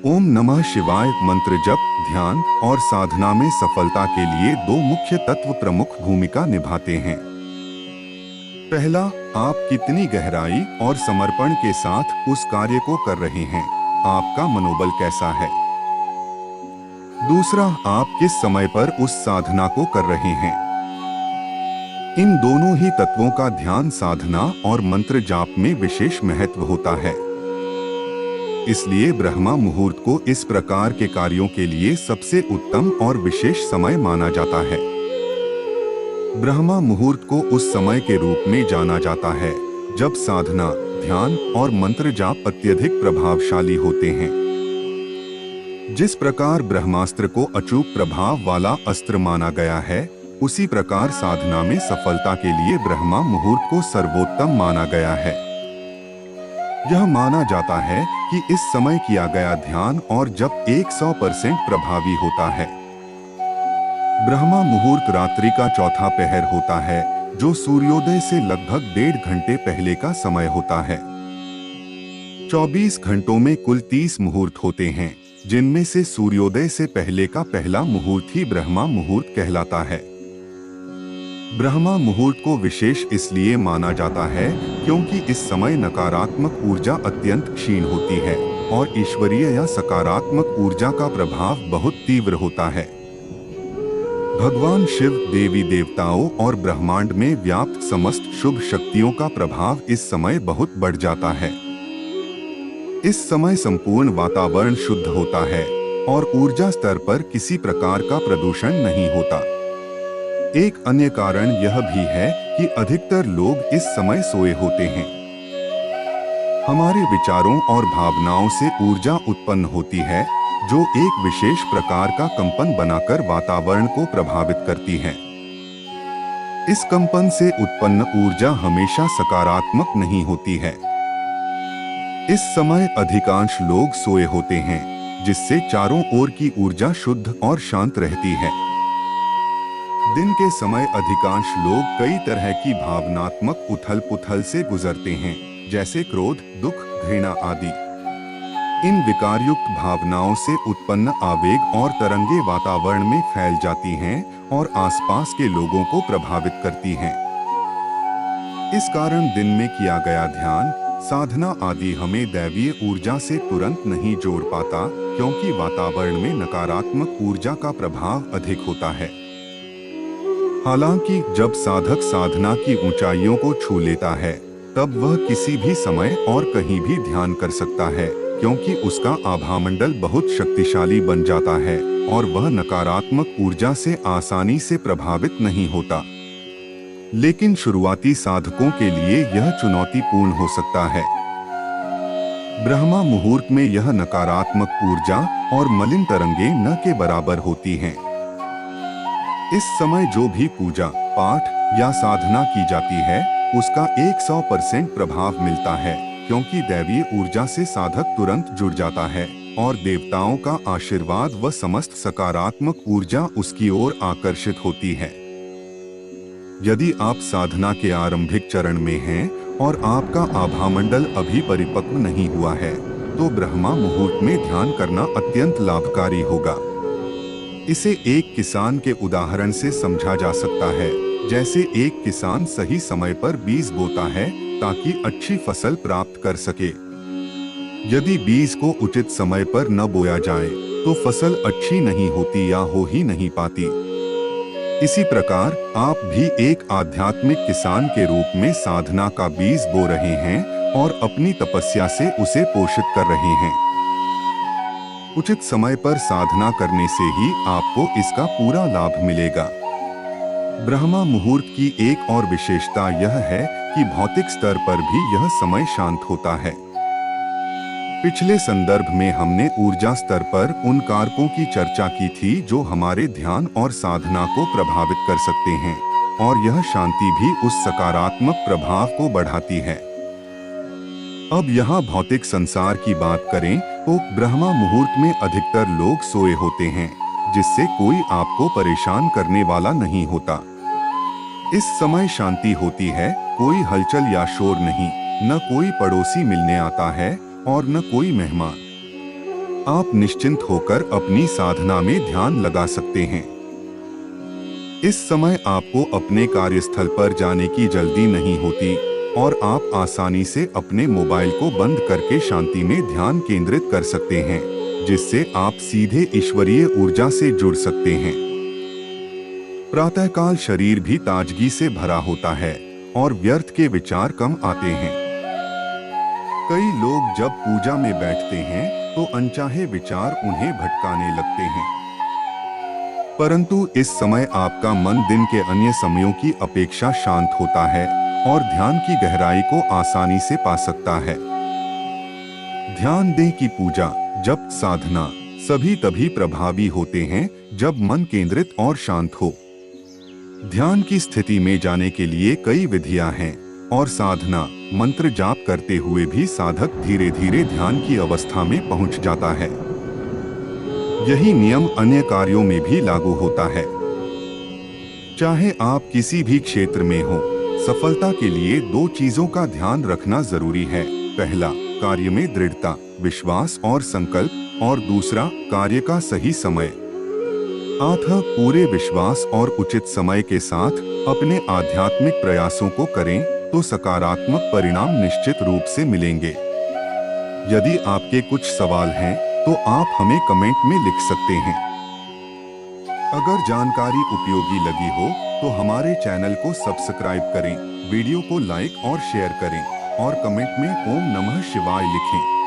ओम नमः शिवाय मंत्र जप, ध्यान और साधना में सफलता के लिए दो मुख्य तत्व प्रमुख भूमिका निभाते हैं। पहला, आप कितनी गहराई और समर्पण के साथ उस कार्य को कर रहे हैं, आपका मनोबल कैसा है। दूसरा, आप किस समय पर उस साधना को कर रहे हैं। इन दोनों ही तत्वों का ध्यान साधना और मंत्र जाप में विशेष महत्व होता है। इसलिए ब्रह्मा मुहूर्त को इस प्रकार के कार्यों के लिए सबसे उत्तम और विशेष समय माना जाता है। ब्रह्मा मुहूर्त को उस समय के रूप में जाना जाता है जब साधना, ध्यान और मंत्र जाप अत्यधिक प्रभावशाली होते हैं। जिस प्रकार ब्रह्मास्त्र को अचूक प्रभाव वाला अस्त्र माना गया है, उसी प्रकार साधना में सफलता के लिए ब्रह्मा मुहूर्त को सर्वोत्तम माना गया है। यह माना जाता है कि इस समय किया गया ध्यान और जप 100% प्रभावी होता है। ब्रह्मा मुहूर्त रात्रि का चौथा पहर होता है, जो सूर्योदय से लगभग 1.5 घंटे पहले का समय होता है। 24 घंटों में कुल 30 मुहूर्त होते हैं, जिनमें से सूर्योदय से पहले का पहला मुहूर्त ही ब्रह्मा मुहूर्त कहलाता है। ब्रह्मा मुहूर्त को विशेष इसलिए माना जाता है क्योंकि इस समय नकारात्मक ऊर्जा अत्यंत क्षीण होती है और ईश्वरीय या सकारात्मक ऊर्जा का प्रभाव बहुत तीव्र होता है। भगवान शिव, देवी देवताओं और ब्रह्मांड में व्याप्त समस्त शुभ शक्तियों का प्रभाव इस समय बहुत बढ़ जाता है। इस समय संपूर्ण वातावरण शुद्ध होता है और ऊर्जा स्तर पर किसी प्रकार का प्रदूषण नहीं होता। एक अन्य कारण यह भी है कि अधिकतर लोग इस समय सोए होते हैं। हमारे विचारों और भावनाओं से ऊर्जा उत्पन्न होती है, जो एक विशेष प्रकार का कंपन बनाकर वातावरण को प्रभावित करती है। इस कंपन से उत्पन्न ऊर्जा हमेशा सकारात्मक नहीं होती है। इस समय अधिकांश लोग सोए होते हैं, जिससे चारों ओर की ऊर्जा शुद्ध और शांत रहती है। दिन के समय अधिकांश लोग कई तरह की भावनात्मक उथल-पुथल से गुजरते हैं, जैसे क्रोध, दुख, घृणा आदि। इन विकारयुक्त भावनाओं से उत्पन्न आवेग और तरंगे वातावरण में फैल जाती हैं और आसपास के लोगों को प्रभावित करती हैं। इस कारण दिन में किया गया ध्यान, साधना आदि हमें दैवीय ऊर्जा से तुरंत नहीं जोड़ पाता, क्योंकि वातावरण में नकारात्मक ऊर्जा का प्रभाव अधिक होता है। हालांकि जब साधक साधना की ऊंचाइयों को छू लेता है, तब वह किसी भी समय और कहीं भी ध्यान कर सकता है, क्योंकि उसका आभामंडल बहुत शक्तिशाली बन जाता है और वह नकारात्मक ऊर्जा से आसानी से प्रभावित नहीं होता। लेकिन शुरुआती साधकों के लिए यह चुनौतीपूर्ण हो सकता है। ब्रह्मा मुहूर्त में यह नकारात्मक ऊर्जा और मलिन तरंगे न के बराबर होती हैं। इस समय जो भी पूजा, पाठ या साधना की जाती है, उसका 100% प्रभाव मिलता है, क्योंकि दैवीय ऊर्जा से साधक तुरंत जुड़ जाता है और देवताओं का आशीर्वाद व समस्त सकारात्मक ऊर्जा उसकी ओर आकर्षित होती है। यदि आप साधना के आरंभिक चरण में हैं और आपका आभामंडल अभी परिपक्व नहीं हुआ है, तो ब्रह्मा मुहूर्त में ध्यान करना अत्यंत लाभकारी होगा। इसे एक किसान के उदाहरण से समझा जा सकता है। जैसे एक किसान सही समय पर बीज बोता है ताकि अच्छी फसल प्राप्त कर सके। यदि बीज को उचित समय पर न बोया जाए, तो फसल अच्छी नहीं होती या हो ही नहीं पाती। इसी प्रकार आप भी एक आध्यात्मिक किसान के रूप में साधना का बीज बो रहे हैं और अपनी तपस्या से उसे पोषित कर रहे हैं। उचित समय पर साधना करने से ही आपको इसका पूरा लाभ मिलेगा। ब्रह्मा मुहूर्त की एक और विशेषता यह है कि भौतिक स्तर पर भी यह समय शांत होता है। पिछले संदर्भ में हमने ऊर्जा स्तर पर उन कारकों की चर्चा की थी जो हमारे ध्यान और साधना को प्रभावित कर सकते हैं, और यह शांति भी उस सकारात्मक प्रभाव को बढ़ाती है। अब यहाँ भौतिक संसार की बात करें तो ब्रह्मा मुहूर्त में अधिकतर लोग सोए होते हैं, जिससे कोई आपको परेशान करने वाला नहीं होता। इस समय शांति होती है, कोई हलचल या शोर नहीं, न कोई पड़ोसी मिलने आता है और न कोई मेहमान। आप निश्चिंत होकर अपनी साधना में ध्यान लगा सकते हैं। इस समय आपको अपने कार्यस्थल पर जाने की जल्दी नहीं होती और आप आसानी से अपने मोबाइल को बंद करके शांति में ध्यान केंद्रित कर सकते हैं, जिससे आप सीधे ईश्वरीय ऊर्जा से जुड़ सकते हैं। प्रातःकाल शरीर भी ताजगी से भरा होता है और व्यर्थ के विचार कम आते हैं। कई लोग जब पूजा में बैठते हैं तो अनचाहे विचार उन्हें भटकाने लगते हैं, परंतु इस समय आपका मन दिन के अन्य समयों की अपेक्षा शांत होता है और ध्यान की गहराई को आसानी से पा सकता है। ध्यान दें कि पूजा, जप, साधना सभी तभी प्रभावी होते हैं जब मन केंद्रित और शांत हो। ध्यान की स्थिति में जाने के लिए कई विधियां हैं और साधना, मंत्र जाप करते हुए भी साधक धीरे धीरे ध्यान की अवस्था में पहुंच जाता है। यही नियम अन्य कार्यों में भी लागू होता है। चाहे आप किसी भी क्षेत्र में हो, सफलता के लिए 2 चीजों का ध्यान रखना जरूरी है। पहला, कार्य में दृढ़ता, विश्वास और संकल्प, और दूसरा, कार्य का सही समय। अतः पूरे विश्वास और उचित समय के साथ अपने आध्यात्मिक प्रयासों को करें तो सकारात्मक परिणाम निश्चित रूप से मिलेंगे। यदि आपके कुछ सवाल हैं तो आप हमें कमेंट में लिख सकते हैं। अगर जानकारी उपयोगी लगी हो तो हमारे चैनल को सब्सक्राइब करें, वीडियो को लाइक और शेयर करें और कमेंट में ओम नमः शिवाय लिखें।